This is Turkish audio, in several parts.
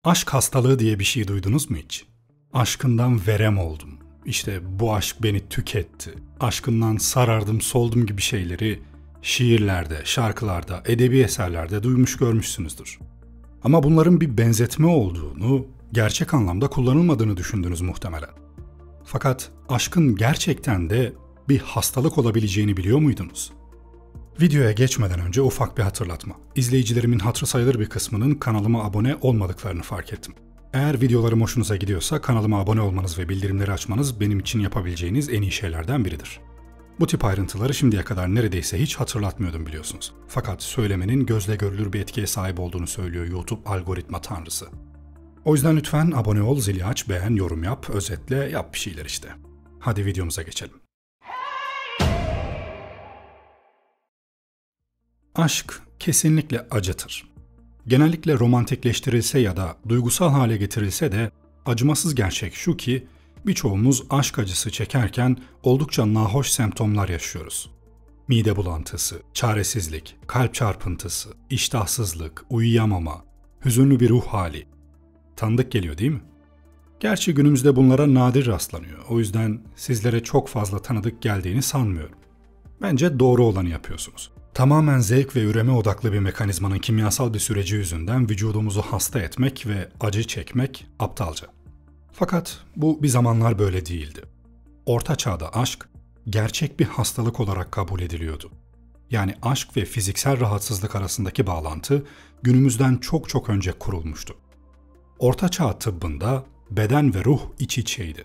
Aşk hastalığı diye bir şey duydunuz mu hiç? Aşkından verem oldum. İşte bu aşk beni tüketti. Aşkından sarardım soldum gibi şeyleri şiirlerde, şarkılarda, edebi eserlerde duymuş görmüşsünüzdür. Ama bunların bir benzetme olduğunu, gerçek anlamda kullanılmadığını düşündünüz muhtemelen. Fakat aşkın gerçekten de bir hastalık olabileceğini biliyor muydunuz? Videoya geçmeden önce ufak bir hatırlatma. İzleyicilerimin hatırı sayılır bir kısmının kanalıma abone olmadıklarını fark ettim. Eğer videolarım hoşunuza gidiyorsa kanalıma abone olmanız ve bildirimleri açmanız benim için yapabileceğiniz en iyi şeylerden biridir. Bu tip ayrıntıları şimdiye kadar neredeyse hiç hatırlatmıyordum biliyorsunuz. Fakat söylemenin gözle görülür bir etkiye sahip olduğunu söylüyor YouTube algoritma tanrısı. O yüzden lütfen abone ol, zili aç, beğen, yorum yap, özetle yap bir şeyler işte. Hadi videomuza geçelim. Aşk kesinlikle acıtır. Genellikle romantikleştirilse ya da duygusal hale getirilse de acımasız gerçek şu ki birçoğumuz aşk acısı çekerken oldukça nahoş semptomlar yaşıyoruz. Mide bulantısı, çaresizlik, kalp çarpıntısı, iştahsızlık, uyuyamama, hüzünlü bir ruh hali. Tanıdık geliyor değil mi? Gerçi günümüzde bunlara nadir rastlanıyor. O yüzden sizlere çok fazla tanıdık geldiğini sanmıyorum. Bence doğru olanı yapıyorsunuz. Tamamen zevk ve üreme odaklı bir mekanizmanın kimyasal bir süreci yüzünden vücudumuzu hasta etmek ve acı çekmek aptalca. Fakat bu bir zamanlar böyle değildi. Orta Çağ'da aşk gerçek bir hastalık olarak kabul ediliyordu. Yani aşk ve fiziksel rahatsızlık arasındaki bağlantı günümüzden çok çok önce kurulmuştu. Orta Çağ tıbbında beden ve ruh iç içeydi.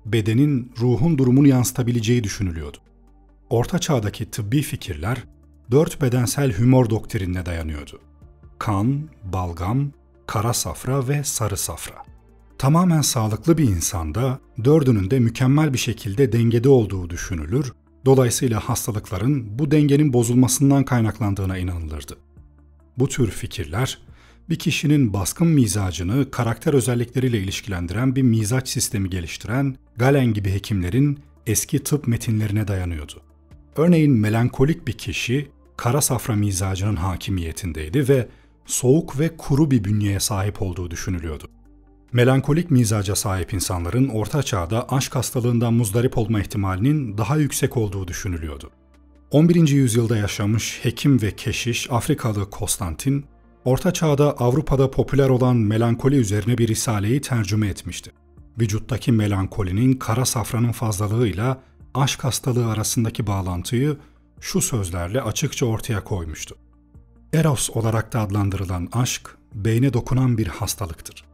Bedenin ruhun durumunu yansıtabileceği düşünülüyordu. Orta Çağ'daki tıbbi fikirler 4 bedensel hümor doktrinine dayanıyordu. Kan, balgam, kara safra ve sarı safra. Tamamen sağlıklı bir insanda dördünün de mükemmel bir şekilde dengede olduğu düşünülür, dolayısıyla hastalıkların bu dengenin bozulmasından kaynaklandığına inanılırdı. Bu tür fikirler, bir kişinin baskın mizacını karakter özellikleriyle ilişkilendiren bir mizaç sistemi geliştiren Galen gibi hekimlerin eski tıp metinlerine dayanıyordu. Örneğin melankolik bir kişi, kara safra mizacının hakimiyetindeydi ve soğuk ve kuru bir bünyeye sahip olduğu düşünülüyordu. Melankolik mizaca sahip insanların Orta Çağ'da aşk hastalığından muzdarip olma ihtimalinin daha yüksek olduğu düşünülüyordu. 11. yüzyılda yaşamış hekim ve keşiş Afrikalı Konstantin, Orta Çağ'da Avrupa'da popüler olan melankoli üzerine bir risaleyi tercüme etmişti. Vücuttaki melankolinin kara safranın fazlalığıyla aşk hastalığı arasındaki bağlantıyı şu sözlerle açıkça ortaya koymuştu. Eros olarak da adlandırılan aşk, beyne dokunan bir hastalıktır.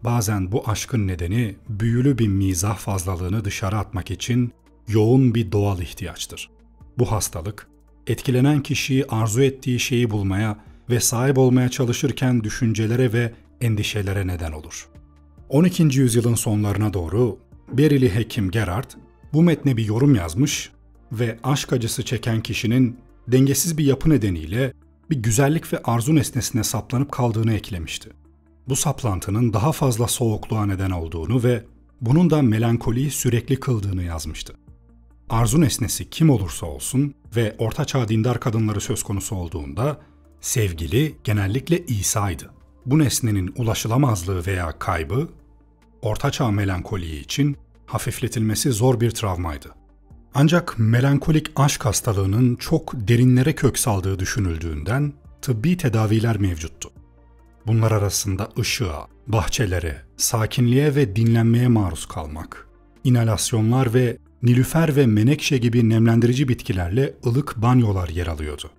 Bazen bu aşkın nedeni büyülü bir mizah fazlalığını dışarı atmak için yoğun bir doğal ihtiyaçtır. Bu hastalık, etkilenen kişiyi arzu ettiği şeyi bulmaya ve sahip olmaya çalışırken düşüncelere ve endişelere neden olur. 12. yüzyılın sonlarına doğru Berili hekim Gerard bu metne bir yorum yazmış ve aşk acısı çeken kişinin dengesiz bir yapı nedeniyle bir güzellik ve arzu nesnesine saplanıp kaldığını eklemişti. Bu saplantının daha fazla soğukluğa neden olduğunu ve bunun da melankoliyi sürekli kıldığını yazmıştı. Arzu nesnesi kim olursa olsun ve ortaçağ dindar kadınları söz konusu olduğunda sevgili genellikle İsa'ydı. Bu nesnenin ulaşılamazlığı veya kaybı ortaçağ melankoliği için hafifletilmesi zor bir travmaydı. Ancak melankolik aşk hastalığının çok derinlere kök saldığı düşünüldüğünden tıbbi tedaviler mevcuttu. Bunlar arasında ışığa, bahçelere, sakinliğe ve dinlenmeye maruz kalmak, inhalasyonlar ve nilüfer ve menekşe gibi nemlendirici bitkilerle ılık banyolar yer alıyordu.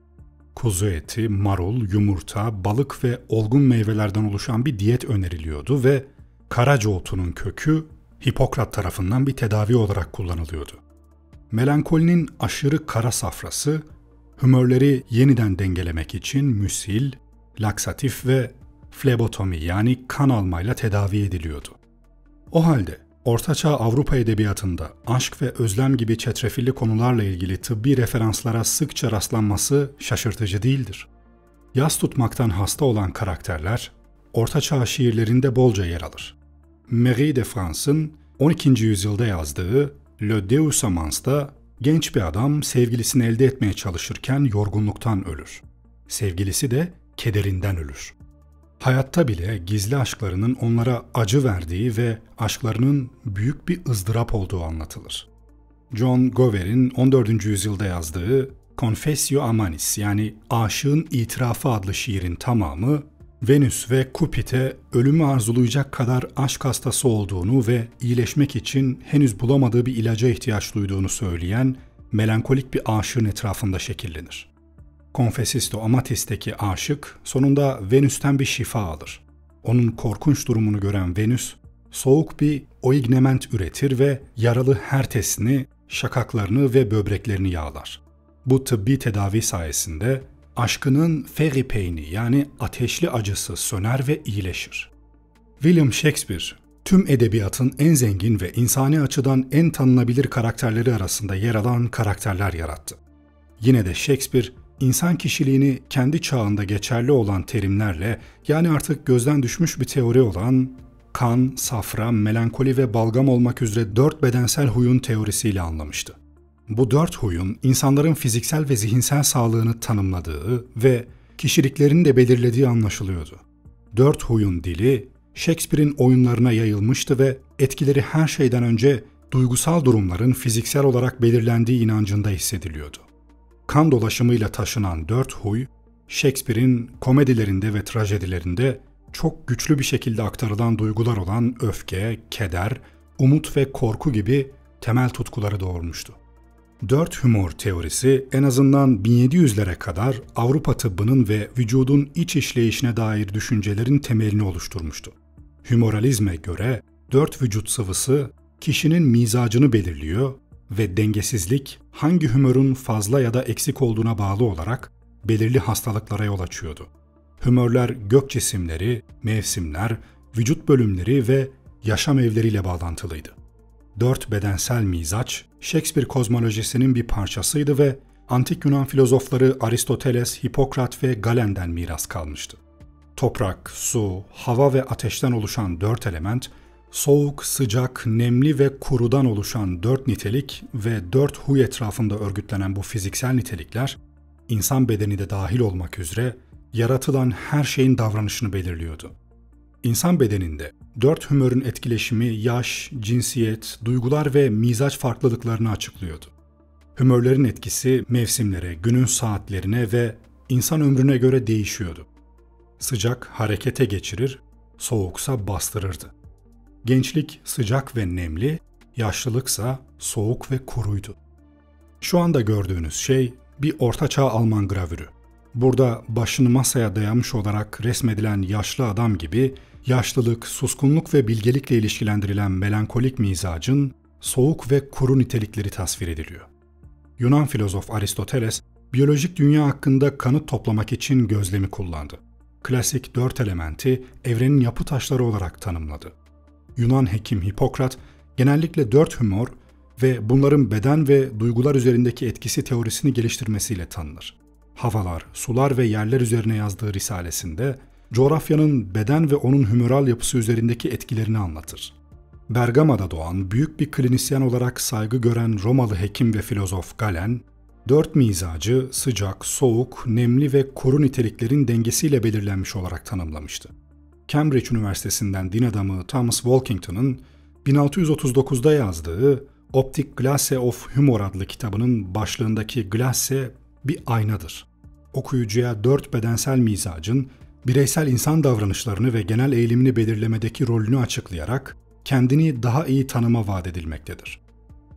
Kuzu eti, marul, yumurta, balık ve olgun meyvelerden oluşan bir diyet öneriliyordu ve karaca otunun kökü Hipokrat tarafından bir tedavi olarak kullanılıyordu. Melankolinin aşırı kara safrası, hümörleri yeniden dengelemek için müsil, laksatif ve flebotomi yani kan almayla tedavi ediliyordu. O halde Ortaçağ Avrupa edebiyatında aşk ve özlem gibi çetrefilli konularla ilgili tıbbi referanslara sıkça rastlanması şaşırtıcı değildir. Yas tutmaktan hasta olan karakterler Ortaçağ şiirlerinde bolca yer alır. Marie de France'ın 12. yüzyılda yazdığı Le Deus Amans'da genç bir adam sevgilisini elde etmeye çalışırken yorgunluktan ölür. Sevgilisi de kederinden ölür. Hayatta bile gizli aşklarının onlara acı verdiği ve aşklarının büyük bir ızdırap olduğu anlatılır. John Gower'in 14. yüzyılda yazdığı Confessio Amanis yani Aşığın İtirafı adlı şiirin tamamı, Venüs ve Cupid'e ölümü arzulayacak kadar aşk hastası olduğunu ve iyileşmek için henüz bulamadığı bir ilaca ihtiyaç duyduğunu söyleyen melankolik bir aşığın etrafında şekillenir. Confessisto Amatis'teki aşık sonunda Venüs'ten bir şifa alır. Onun korkunç durumunu gören Venüs, soğuk bir oignement üretir ve yaralı hertesini, şakaklarını ve böbreklerini yağlar. Bu tıbbi tedavi sayesinde aşkının fairy pain'i yani ateşli acısı söner ve iyileşir. William Shakespeare, tüm edebiyatın en zengin ve insani açıdan en tanınabilir karakterleri arasında yer alan karakterler yarattı. Yine de Shakespeare, insan kişiliğini kendi çağında geçerli olan terimlerle, yani artık gözden düşmüş bir teori olan kan, safra, melankoli ve balgam olmak üzere 4 bedensel huyun teorisiyle anlamıştı. Bu 4 huyun insanların fiziksel ve zihinsel sağlığını tanımladığı ve kişiliklerini de belirlediği anlaşılıyordu. 4 huyun dili Shakespeare'in oyunlarına yayılmıştı ve etkileri her şeyden önce duygusal durumların fiziksel olarak belirlendiği inancında hissediliyordu. Kan dolaşımıyla taşınan 4 huy, Shakespeare'in komedilerinde ve trajedilerinde çok güçlü bir şekilde aktarılan duygular olan öfke, keder, umut ve korku gibi temel tutkuları doğurmuştu. 4 humor teorisi en azından 1700'lere kadar Avrupa tıbbının ve vücudun iç işleyişine dair düşüncelerin temelini oluşturmuştu. Humoralizme göre 4 vücut sıvısı kişinin mizacını belirliyor ve dengesizlik hangi humorun fazla ya da eksik olduğuna bağlı olarak belirli hastalıklara yol açıyordu. Humorlar gök cisimleri, mevsimler, vücut bölümleri ve yaşam evleriyle bağlantılıydı. 4 bedensel mizaç, Shakespeare kozmolojisinin bir parçasıydı ve antik Yunan filozofları Aristoteles, Hipokrat ve Galen'den miras kalmıştı. Toprak, su, hava ve ateşten oluşan 4 element, soğuk, sıcak, nemli ve kurudan oluşan 4 nitelik ve 4 huy etrafında örgütlenen bu fiziksel nitelikler, insan bedeni de dahil olmak üzere yaratılan her şeyin davranışını belirliyordu. İnsan bedeninde 4 humörün etkileşimi yaş, cinsiyet, duygular ve mizaç farklılıklarını açıklıyordu. Humörlerin etkisi mevsimlere, günün saatlerine ve insan ömrüne göre değişiyordu. Sıcak harekete geçirir, soğuksa bastırırdı. Gençlik sıcak ve nemli, yaşlılıksa soğuk ve kuruydu. Şu anda gördüğünüz şey bir ortaçağ Alman gravürü. Burada başını masaya dayamış olarak resmedilen yaşlı adam gibi yaşlılık, suskunluk ve bilgelikle ilişkilendirilen melankolik mizacın soğuk ve kuru nitelikleri tasvir ediliyor. Yunan filozof Aristoteles, biyolojik dünya hakkında kanıt toplamak için gözlemi kullandı. Klasik 4 elementi evrenin yapı taşları olarak tanımladı. Yunan hekim Hipokrat, genellikle 4 humor ve bunların beden ve duygular üzerindeki etkisi teorisini geliştirmesiyle tanınır. Havalar, sular ve yerler üzerine yazdığı risalesinde, coğrafyanın beden ve onun hümoral yapısı üzerindeki etkilerini anlatır. Bergama'da doğan büyük bir klinisyen olarak saygı gören Romalı hekim ve filozof Galen, 4 mizacı sıcak, soğuk, nemli ve kuru niteliklerin dengesiyle belirlenmiş olarak tanımlamıştı. Cambridge Üniversitesi'nden din adamı Thomas Walkington'ın 1639'da yazdığı Optic Glasse of Humor adlı kitabının başlığındaki glasse bir aynadır. Okuyucuya 4 bedensel mizacın bireysel insan davranışlarını ve genel eğilimini belirlemedeki rolünü açıklayarak kendini daha iyi tanıma vaat edilmektedir.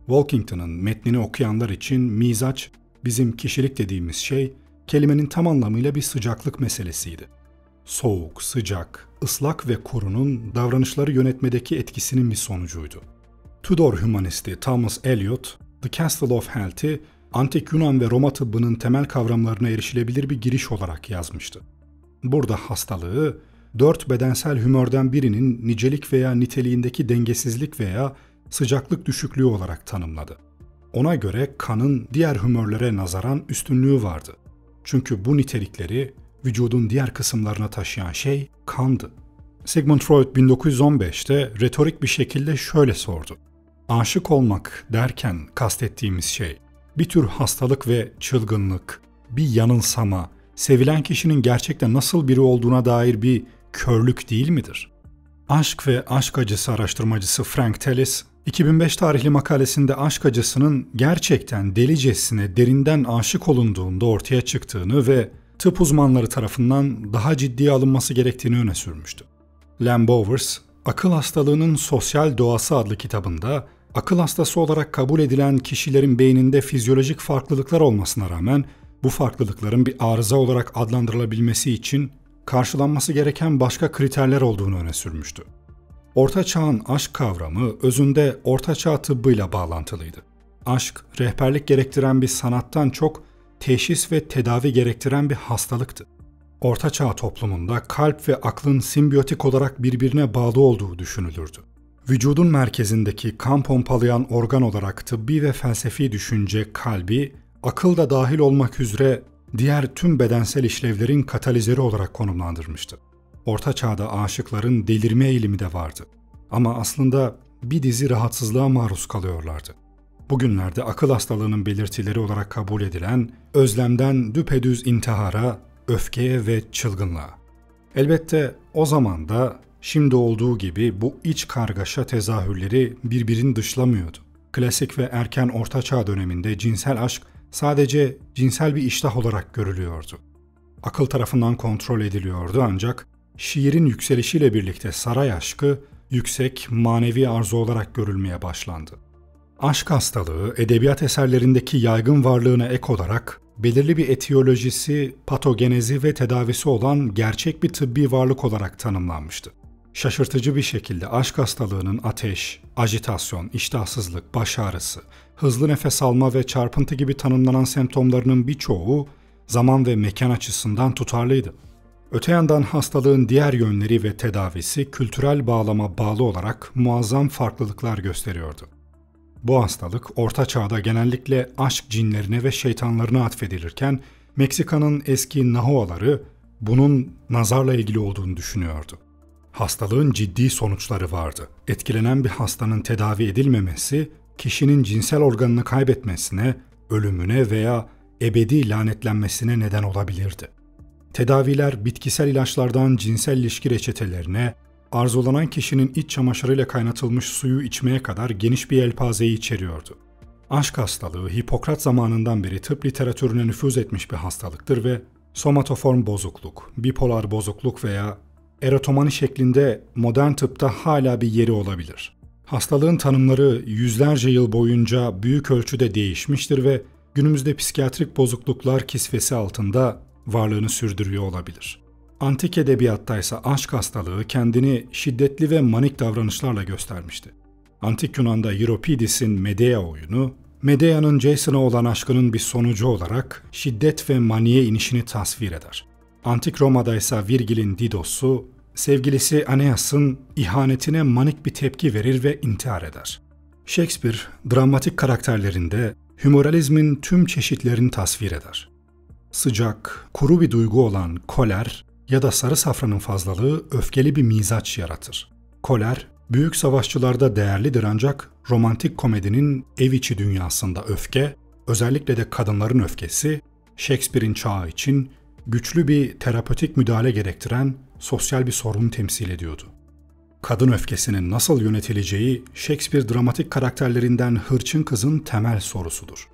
Walkington'ın metnini okuyanlar için mizaç, bizim kişilik dediğimiz şey, kelimenin tam anlamıyla bir sıcaklık meselesiydi. Soğuk, sıcak, ıslak ve kurunun davranışları yönetmedeki etkisinin bir sonucuydu. Tudor humanisti Thomas Eliot, The Castle of Health'i Antik Yunan ve Roma tıbbının temel kavramlarına erişilebilir bir giriş olarak yazmıştı. Burada hastalığı, 4 bedensel humörden birinin nicelik veya niteliğindeki dengesizlik veya sıcaklık düşüklüğü olarak tanımladı. Ona göre kanın diğer humörlere nazaran üstünlüğü vardı. Çünkü bu nitelikleri vücudun diğer kısımlarına taşıyan şey kandı. Sigmund Freud 1915'te retorik bir şekilde şöyle sordu. Aşık olmak derken kastettiğimiz şey, bir tür hastalık ve çılgınlık, bir yanılsama, sevilen kişinin gerçekten nasıl biri olduğuna dair bir körlük değil midir? Aşk ve aşk acısı araştırmacısı Frank Tellis, 2005 tarihli makalesinde aşk acısının gerçekten delicesine derinden aşık olunduğunda ortaya çıktığını ve tıp uzmanları tarafından daha ciddiye alınması gerektiğini öne sürmüştü. Len Bowers, Akıl Hastalığının Sosyal Doğası adlı kitabında, akıl hastası olarak kabul edilen kişilerin beyninde fizyolojik farklılıklar olmasına rağmen bu farklılıkların bir arıza olarak adlandırılabilmesi için karşılanması gereken başka kriterler olduğunu öne sürmüştü. Orta Çağ'ın aşk kavramı özünde Orta Çağ tıbbıyla bağlantılıydı. Aşk, rehberlik gerektiren bir sanattan çok teşhis ve tedavi gerektiren bir hastalıktı. Orta Çağ toplumunda kalp ve aklın simbiyotik olarak birbirine bağlı olduğu düşünülürdü. Vücudun merkezindeki kan pompalayan organ olarak tıbbi ve felsefi düşünce kalbi, akıl da dahil olmak üzere diğer tüm bedensel işlevlerin katalizörü olarak konumlandırmıştı. Orta Çağ'da aşıkların delirme eğilimi de vardı. Ama aslında bir dizi rahatsızlığa maruz kalıyorlardı. Bugünlerde akıl hastalığının belirtileri olarak kabul edilen özlemden düpedüz intihara, öfkeye ve çılgınlığa. Elbette o zaman da şimdi olduğu gibi bu iç kargaşa tezahürleri birbirini dışlamıyordu. Klasik ve erken Orta Çağ döneminde cinsel aşk sadece cinsel bir iştah olarak görülüyordu. Akıl tarafından kontrol ediliyordu ancak şiirin yükselişiyle birlikte saray aşkı yüksek manevi arzu olarak görülmeye başlandı. Aşk hastalığı edebiyat eserlerindeki yaygın varlığına ek olarak belirli bir etiyolojisi, patogenezi ve tedavisi olan gerçek bir tıbbi varlık olarak tanımlanmıştı. Şaşırtıcı bir şekilde aşk hastalığının ateş, ajitasyon, iştahsızlık, baş ağrısı, hızlı nefes alma ve çarpıntı gibi tanımlanan semptomlarının birçoğu zaman ve mekan açısından tutarlıydı. Öte yandan hastalığın diğer yönleri ve tedavisi kültürel bağlama bağlı olarak muazzam farklılıklar gösteriyordu. Bu hastalık Orta Çağ'da genellikle aşk cinlerine ve şeytanlarına atfedilirken Meksika'nın eski Nahuaları bunun nazarla ilgili olduğunu düşünüyordu. Hastalığın ciddi sonuçları vardı. Etkilenen bir hastanın tedavi edilmemesi, kişinin cinsel organını kaybetmesine, ölümüne veya ebedi lanetlenmesine neden olabilirdi. Tedaviler bitkisel ilaçlardan cinsel ilişki reçetelerine, arzulanan kişinin iç çamaşırıyla kaynatılmış suyu içmeye kadar geniş bir yelpazeyi içeriyordu. Aşk hastalığı Hipokrat zamanından beri tıp literatürüne nüfuz etmiş bir hastalıktır ve somatoform bozukluk, bipolar bozukluk veya erotomani şeklinde modern tıpta hala bir yeri olabilir. Hastalığın tanımları yüzlerce yıl boyunca büyük ölçüde değişmiştir ve günümüzde psikiyatrik bozukluklar kisvesi altında varlığını sürdürüyor olabilir. Antik edebiyatta ise aşk hastalığı kendini şiddetli ve manik davranışlarla göstermişti. Antik Yunan'da Euripides'in Medea oyunu, Medea'nın Jason'a olan aşkının bir sonucu olarak şiddet ve maniye inişini tasvir eder. Antik Roma'da ise Virgil'in Didos'u, sevgilisi Aeneas'ın ihanetine manik bir tepki verir ve intihar eder. Shakespeare, dramatik karakterlerinde hümoralizmin tüm çeşitlerini tasvir eder. Sıcak, kuru bir duygu olan koler ya da sarı safranın fazlalığı öfkeli bir mizaç yaratır. Koler, büyük savaşçılarda değerlidir ancak romantik komedinin ev içi dünyasında öfke, özellikle de kadınların öfkesi, Shakespeare'in çağı için güçlü bir terapötik müdahale gerektiren sosyal bir sorun temsil ediyordu. Kadın öfkesinin nasıl yönetileceği Shakespeare dramatik karakterlerinden Hırçın Kız'ın temel sorusudur.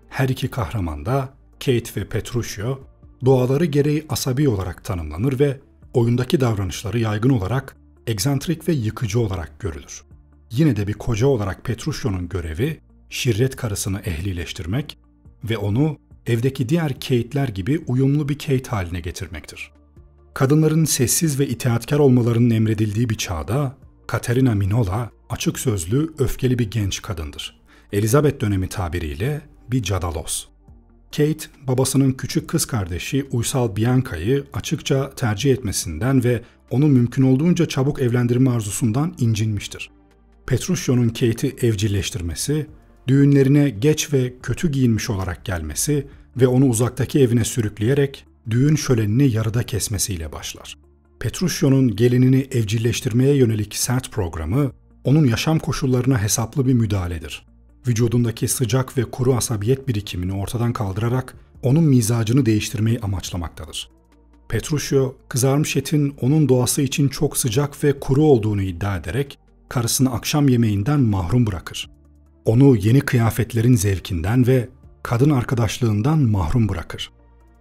Her iki kahraman da Kate ve Petruchio, doğaları gereği asabi olarak tanımlanır ve oyundaki davranışları yaygın olarak egzantrik ve yıkıcı olarak görülür. Yine de bir koca olarak Petruchio'nun görevi, şirret karısını ehlileştirmek ve onu evdeki diğer Kate'ler gibi uyumlu bir Kate haline getirmektir. Kadınların sessiz ve itaatkar olmalarının emredildiği bir çağda, Katerina Minola açık sözlü, öfkeli bir genç kadındır. Elizabeth dönemi tabiriyle bir cadalos. Kate, babasının küçük kız kardeşi uysal Bianca'yı açıkça tercih etmesinden ve onu mümkün olduğunca çabuk evlendirme arzusundan incinmiştir. Petruchio'nun Kate'i evcilleştirmesi, düğünlerine geç ve kötü giyinmiş olarak gelmesi ve onu uzaktaki evine sürükleyerek düğün şölenini yarıda kesmesiyle başlar. Petruchio'nun gelinini evcilleştirmeye yönelik sert programı, onun yaşam koşullarına hesaplı bir müdahaledir. Vücudundaki sıcak ve kuru asabiyet birikimini ortadan kaldırarak onun mizacını değiştirmeyi amaçlamaktadır. Petruchio, kızarmış etin onun doğası için çok sıcak ve kuru olduğunu iddia ederek karısını akşam yemeğinden mahrum bırakır. Onu yeni kıyafetlerin zevkinden ve kadın arkadaşlığından mahrum bırakır.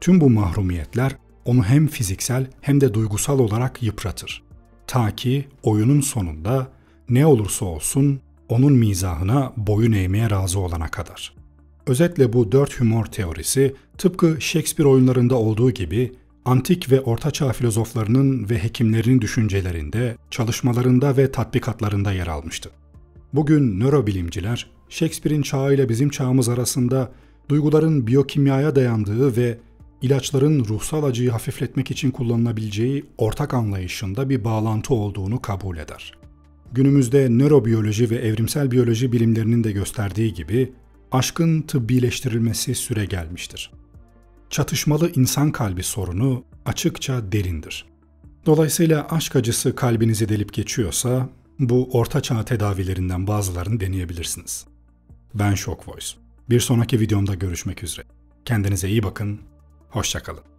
Tüm bu mahrumiyetler onu hem fiziksel hem de duygusal olarak yıpratır. Ta ki oyunun sonunda ne olursa olsun onun mizahına boyun eğmeye razı olana kadar. Özetle bu 4 humor teorisi tıpkı Shakespeare oyunlarında olduğu gibi antik ve ortaçağ filozoflarının ve hekimlerinin düşüncelerinde, çalışmalarında ve tatbikatlarında yer almıştı. Bugün nörobilimciler, Shakespeare'in çağı ile bizim çağımız arasında duyguların biyokimyaya dayandığı ve ilaçların ruhsal acıyı hafifletmek için kullanılabileceği ortak anlayışında bir bağlantı olduğunu kabul eder. Günümüzde nörobiyoloji ve evrimsel biyoloji bilimlerinin de gösterdiği gibi aşkın tıbbileştirilmesi süregelmiştir. Çatışmalı insan kalbi sorunu açıkça derindir. Dolayısıyla aşk acısı kalbinizi delip geçiyorsa bu ortaçağ tedavilerinden bazılarını deneyebilirsiniz. Ben Shock Voice. Bir sonraki videomda görüşmek üzere. Kendinize iyi bakın, hoşça kalın.